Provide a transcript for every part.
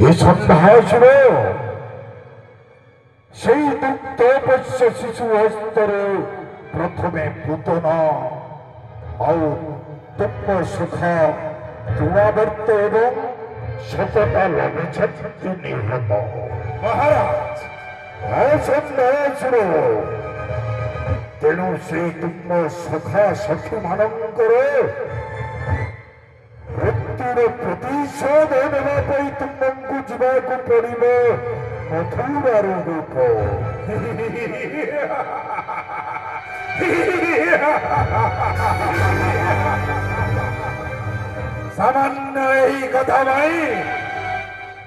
এ সন্ধ্যায় ছিল সেই দুগ্ধপোষ্য শিশু হস্তরে প্রথমে পুতনা ଆଉ ତୁମ ସୁଖ ତୁମାବର୍ତ୍ତ ଏବଂ ସତତା ଲଗିଛନ୍ତି ନିହତ। ମହାରାଜ ସନ୍ଦେହର ତେଣୁ ସେ ତୁମ ସଖା ସଖୀମାନଙ୍କର ମୃତ୍ୟୁର ପ୍ରତିଶୋଧ ନେବା ପାଇଁ ତୁମକୁ ଯିବାକୁ ପଡ଼ିବ ମଥୁରାର ରୂପ। ସାମାନ୍ୟ ଏହି କଥା ପାଇଁ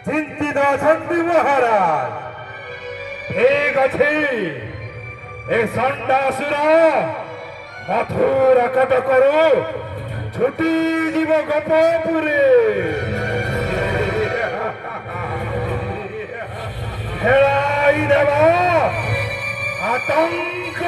ଚିନ୍ତିତ ଅଛନ୍ତି ମହାରାଜ। ଠିକ ଅଛି, ଏ ଷଣ୍ଢାସୁର ମଥୁରା କଟକରୁ ଛୁଟି ଯିବ ଗୋପପୁରୀ। ଖେଳାଇ ଦେବ ଆତଙ୍କ।